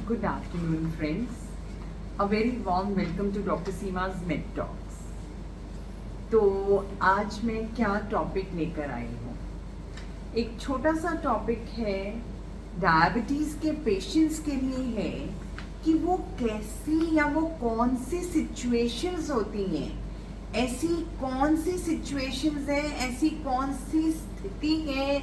Good afternoon, friends. A very warm welcome to Dr. Seema's Med Talks. तो आज मैं क्या टॉपिक लेकर आई हूँ? एक छोटा सा टॉपिक है, डायबिटीज़ के पेशेंट्स के लिए है कि वो कैसी या वो कौन सी सिचुएशंस होती हैं, ऐसी कौन सी सिचुएशंस हैं, ऐसी कौन सी स्थिति है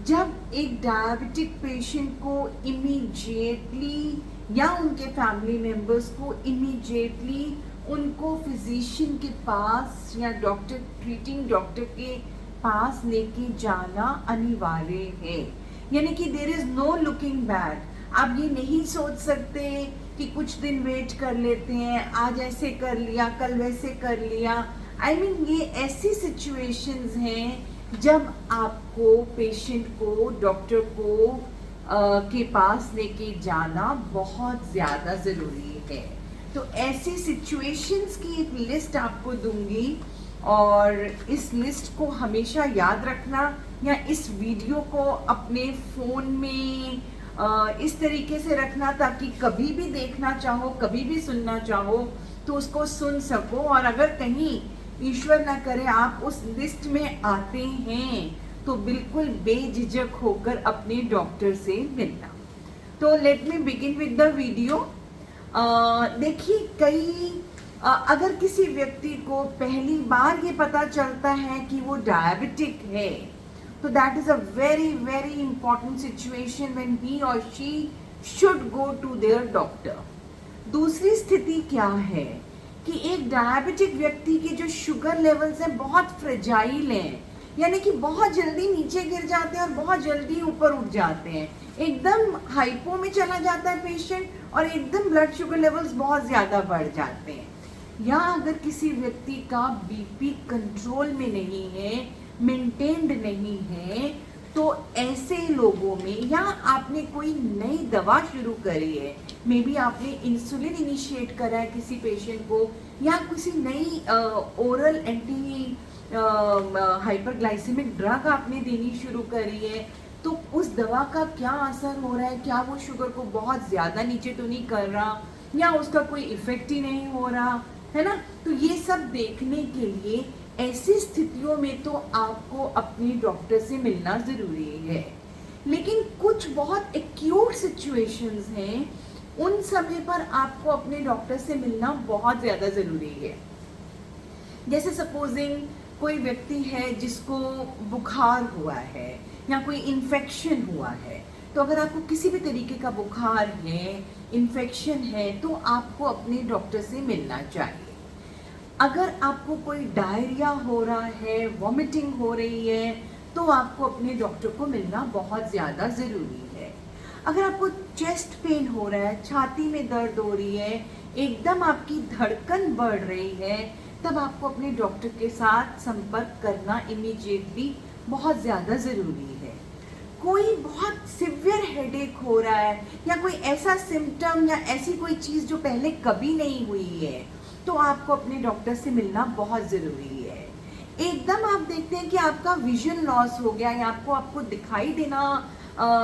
जब एक डायबिटिक पेशेंट को इमीडिएटली या उनके फैमिली मेंबर्स को इमीडिएटली उनको फिजिशियन के पास या ट्रीटिंग डॉक्टर के पास लेके जाना अनिवार्य है। यानी कि there is no looking back. आप ये नहीं सोच सकते कि कुछ दिन वेट कर लेते हैं, आज ऐसे कर लिया, कल वैसे कर लिया। I mean, ये ऐसी सिचुएशंस हैं जब आपको पेशेंट को डॉक्टर को के पास लेके जाना बहुत ज़्यादा ज़रूरी है। तो ऐसी सिचुएशंस की एक लिस्ट आपको दूंगी और इस लिस्ट को हमेशा याद रखना या इस वीडियो को अपने फ़ोन में इस तरीके से रखना ताकि कभी भी देखना चाहो, कभी भी सुनना चाहो तो उसको सुन सको। और अगर कहीं ईश्वर ना करे आप उस लिस्ट में आते हैं तो बिल्कुल बेझिझक होकर अपने डॉक्टर से मिलना। तो let me begin with the video. देखिए अगर किसी व्यक्ति को पहली बार ये पता चलता है कि वो डायबिटिक है तो that is a very very important situation when he और she should go to their doctor. दूसरी स्थिति क्या है कि एक डायबिटिक व्यक्ति के जो शुगर लेवल्स हैं बहुत फ्रेजाइल हैं, यानी कि बहुत जल्दी नीचे गिर जाते हैं और बहुत जल्दी ऊपर उठ जाते हैं। एकदम हाइपो में चला जाता है पेशेंट और एकदम ब्लड शुगर लेवल्स बहुत ज़्यादा बढ़ जाते हैं। या अगर किसी व्यक्ति का बीपी कंट्रोल में नहीं है, मेंटेन्ड नहीं है, तो ऐसे लोगों में या आपने कोई नई दवा शुरू करी है, मे बी आपने इंसुलिन इनिशिएट करा है किसी पेशेंट को या किसी नई ओरल एंटी हाइपरग्लाइसेमिक ड्रग आपने देनी शुरू करी है, तो उस दवा का क्या असर हो रहा है, क्या वो शुगर को बहुत ज़्यादा नीचे तो नहीं कर रहा या उसका कोई इफेक्ट ही नहीं हो रहा है ना। तो ये सब देखने के लिए ऐसी स्थितियों में तो आपको अपने डॉक्टर से मिलना ज़रूरी है। लेकिन कुछ बहुत एक्यूट सिचुएशंस हैं, उन समय पर आपको अपने डॉक्टर से मिलना बहुत ज़्यादा ज़रूरी है। जैसे सपोजिंग कोई व्यक्ति है जिसको बुखार हुआ है या कोई इन्फेक्शन हुआ है, तो अगर आपको किसी भी तरीके का बुखार है, इन्फेक्शन है, तो आपको अपने डॉक्टर से मिलना चाहिए। अगर आपको कोई डायरिया हो रहा है, वॉमिटिंग हो रही है, तो आपको अपने डॉक्टर को मिलना बहुत ज़्यादा ज़रूरी है। अगर आपको चेस्ट पेन हो रहा है, छाती में दर्द हो रही है, एकदम आपकी धड़कन बढ़ रही है, तब आपको अपने डॉक्टर के साथ संपर्क करना इमीडिएटली बहुत ज़्यादा ज़रूरी है। कोई बहुत सिवियर हेडेक हो रहा है या कोई ऐसा सिम्टम या ऐसी कोई चीज़ जो पहले कभी नहीं हुई है, तो आपको अपने डॉक्टर से मिलना बहुत ज़रूरी है। एकदम आप देखते हैं कि आपका विजन लॉस हो गया या आपको दिखाई देना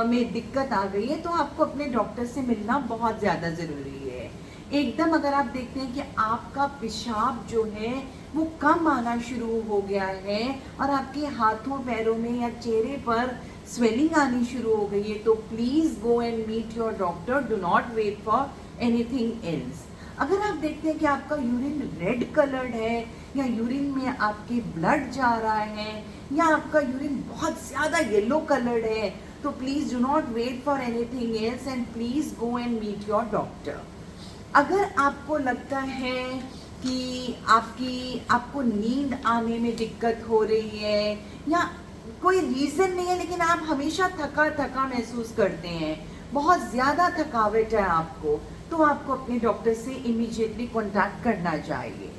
में दिक्कत आ गई है, तो आपको अपने डॉक्टर से मिलना बहुत ज़्यादा ज़रूरी है। एकदम अगर आप देखते हैं कि आपका पेशाब जो है वो कम आना शुरू हो गया है और आपके हाथों पैरों में या चेहरे पर स्वेलिंग आनी शुरू हो गई है, तो please go and meet your doctor, do not wait for anything else. अगर आप देखते हैं कि आपका यूरिन रेड कलर्ड है या यूरिन में आपके ब्लड जा रहा है या आपका यूरिन बहुत ज़्यादा येलो कलर्ड है, तो please do not wait for anything else and please go and meet your doctor. अगर आपको लगता है कि आपको नींद आने में दिक्कत हो रही है या कोई रीज़न नहीं है लेकिन आप हमेशा थका थका महसूस करते हैं, बहुत ज़्यादा थकावट है आपको, तो आपको अपने डॉक्टर से इमीडिएटली कांटेक्ट करना चाहिए।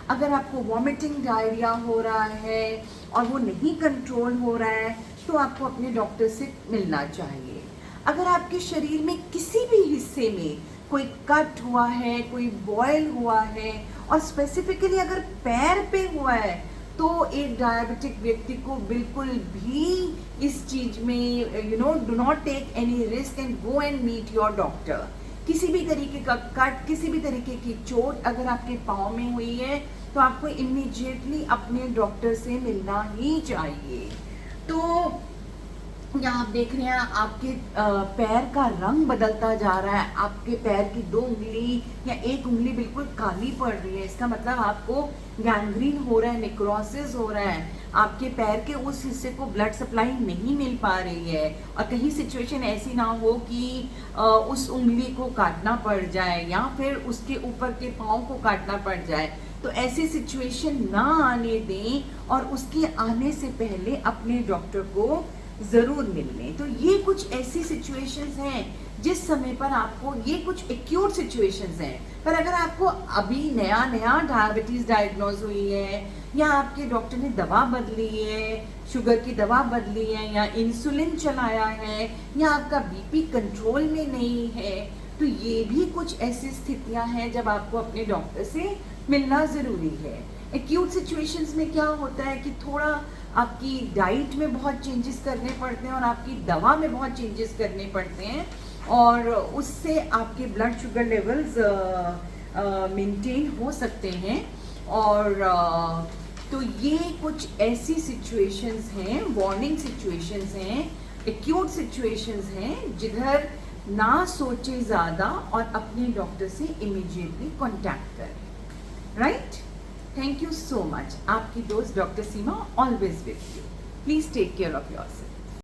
अगर आपको वॉमिटिंग डायरिया हो रहा है और वो नहीं कंट्रोल हो रहा है, तो आपको अपने डॉक्टर से मिलना चाहिए। अगर आपके शरीर में किसी भी हिस्से में कोई कट हुआ है, कोई बॉयल हुआ है और स्पेसिफिकली अगर पैर पे हुआ है, तो एक डायबिटिक व्यक्ति को बिल्कुल भी इस चीज़ में do not take any risk and go and meet your doctor. किसी भी तरीके का कट, किसी भी तरीके की चोट अगर आपके पाँव में हुई है तो आपको इमीडिएटली अपने डॉक्टर से मिलना ही चाहिए। तो यहाँ आप देख रहे हैं आपके पैर का रंग बदलता जा रहा है, आपके पैर की 2 उंगली या 1 उंगली बिल्कुल काली पड़ रही है। इसका मतलब आपको गैंग्रीन हो रहा है, नेक्रोसिस हो रहा है, आपके पैर के उस हिस्से को ब्लड सप्लाई नहीं मिल पा रही है। और कहीं सिचुएशन ऐसी ना हो कि उस उंगली को काटना पड़ जाए या फिर उसके ऊपर के पाँव को काटना पड़ जाए। तो ऐसी सिचुएशन ना आने दें और उसके आने से पहले अपने डॉक्टर को ज़रूर मिल लें। तो ये कुछ ऐसी सिचुएशंस हैं जिस समय पर आपको, ये कुछ एक्यूट सिचुएशंस हैं, पर अगर आपको अभी नया नया डायबिटीज़ डायग्नोज हुई है या आपके डॉक्टर ने दवा बदली है, शुगर की दवा बदली है या इंसुलिन चलाया है या आपका बीपी कंट्रोल में नहीं है, तो ये भी कुछ ऐसी स्थितियां हैं जब आपको अपने डॉक्टर से मिलना ज़रूरी है। एक्यूट सिचुएशंस में क्या होता है कि थोड़ा आपकी डाइट में बहुत चेंजेस करने पड़ते हैं और आपकी दवा में बहुत चेंजेस करने पड़ते हैं और उससे आपके ब्लड शुगर लेवल्स मेंटेन हो सकते हैं। और तो ये कुछ ऐसी सिचुएशंस हैं, वार्निंग सिचुएशंस हैं, एक्यूट सिचुएशंस हैं जिधर ना सोचे ज़्यादा और अपने डॉक्टर से इमीडिएटली कांटेक्ट करें। Right? Thank you so much. आपकी दोस्त doctor Seema, always with you. Please take care of yourself.